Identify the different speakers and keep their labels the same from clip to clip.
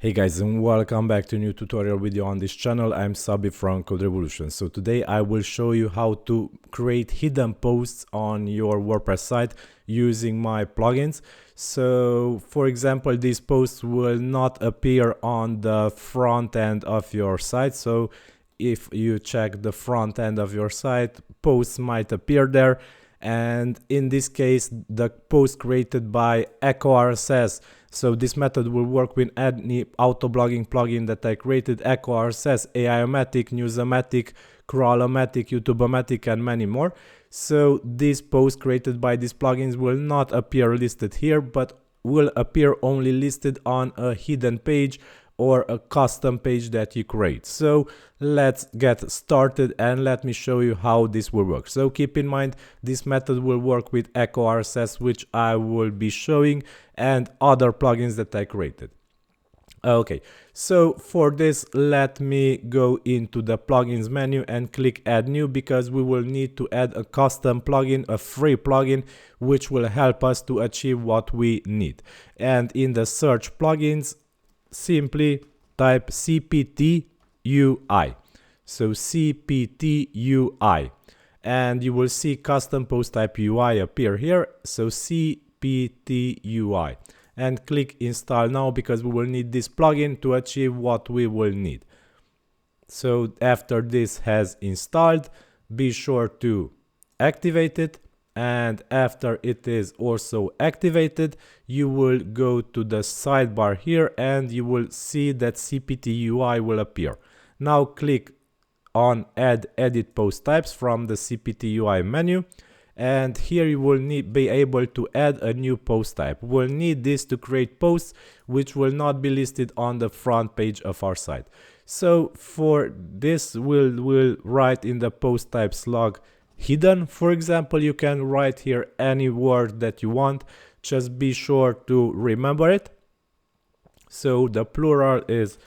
Speaker 1: Hey guys, and welcome back to a new tutorial video on this channel. I'm Szabi from CodeRevolution. So today I will show you how to create hidden posts on your WordPress site using my plugins. So for example, these posts will not appear on the front end of your site. So if you check the front end of your site, posts might appear there. And in this case, the post created by Echo RSS. So this method will work with any auto blogging plugin that I created: Echo RSS, AI-O-Matic, News-O-Matic, Crawl-O-Matic, YouTube-O-Matic, and many more. So these posts created by these plugins will not appear listed here, but will appear only listed on a hidden page or a custom page that you create. So let's get started and let me show you how this will work. So keep in mind, this method will work with Echo RSS, which I will be showing, and other plugins that I created. Okay, so for this, let me go into the plugins menu and click add new, because we will need to add a custom plugin, a free plugin, which will help us to achieve what we need. And in the search plugins, simply type CPT UI. So CPT UI, and you will see custom post type UI appear here. So CPT UI, and click install now, because we will need this plugin to achieve what we will need. So after this has installed, be sure to activate it. And after it is also activated, you will go to the sidebar here and you will see that CPT UI will appear. Now click on add edit post types from the CPT UI menu, and here you will be able to add a new post type. We'll need this to create posts which will not be listed on the front page of our site. So for this, we'll write in the post type slug hidden. For example, you can write here any word that you want, just be sure to remember it. So the plural is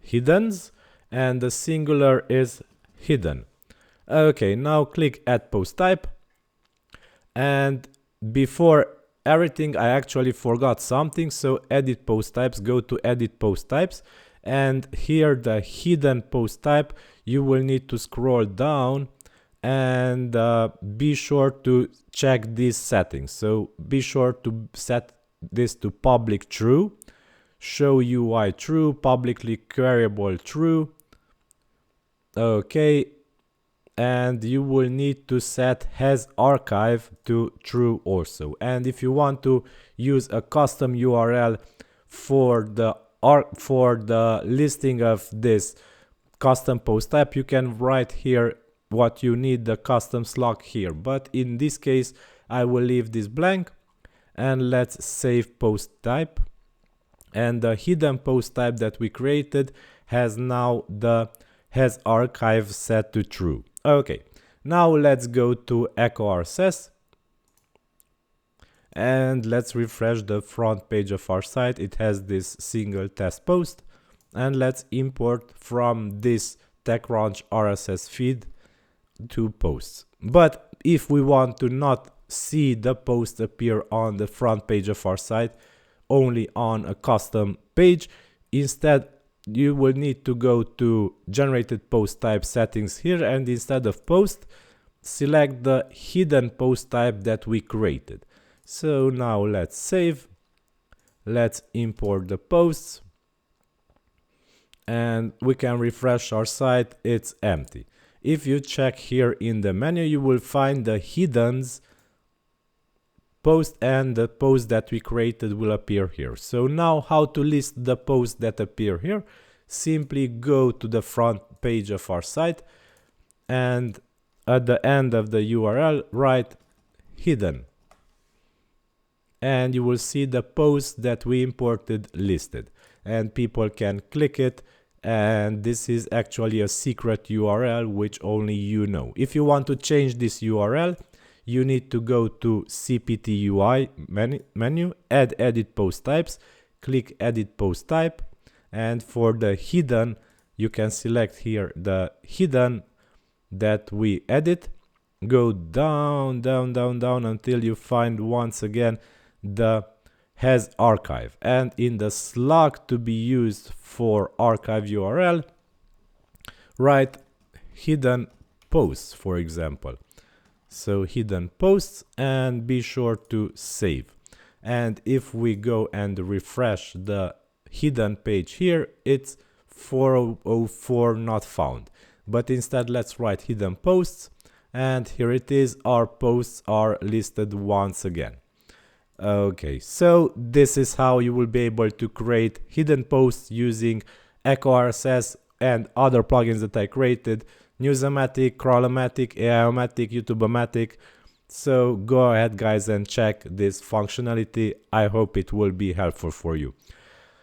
Speaker 1: hiddens and the singular is hidden. Okay, now click add post type. And before everything, I actually forgot something. So edit post types, go to edit post types, and here the hidden post type, you will need to scroll down and be sure to check these settings. So be sure to set this to public true, show UI true, publicly queryable true. Okay, and you will need to set has archive to true also. And if you want to use a custom URL for the listing of this custom post type, you can write here what you need, the custom slug here, but in this case I will leave this blank. And let's save post type, and the hidden post type that we created has now the has archive set to true. Okay, now let's go to Echo RSS and let's refresh the front page of our site. It has this single test post, and let's import from this TechCrunch RSS feed two posts. But if we want to not see the post appear on the front page of our site, only on a custom page, instead you will need to go to generated post type settings here, and instead of post, select the hidden post type that we created. So now let's save, let's import the posts, and we can refresh our site. It's empty. If you check here in the menu, you will find the hiddens post, and the post that we created will appear here. So now how to list the posts that appear here? Simply go to the front page of our site, and at the end of the URL write hidden, and you will see the post that we imported listed, and people can click it. And this is actually a secret URL which only you know. If you want to change this URL, you need to go to CPT UI menu, add edit post types, click edit post type, and for the hidden, you can select here the hidden that we edit. Go down until you find once again the has archive, and in the slug to be used for archive URL, write hidden posts, for example. So hidden posts, and be sure to save. And if we go and refresh the hidden page here, it's 404 not found. But instead, let's write hidden posts, and here it is. Our posts are listed once again. Okay, so this is how you will be able to create hidden posts using Echo RSS and other plugins that I created: Newsomatic, Crawlomatic, AI-O-Matic, YouTube-O-Matic. So go ahead, guys, and check this functionality. I hope it will be helpful for you.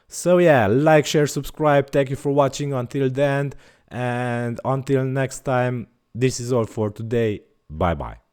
Speaker 1: So yeah, like, share, subscribe. Thank you for watching until the end, and until next time, this is all for today. Bye bye.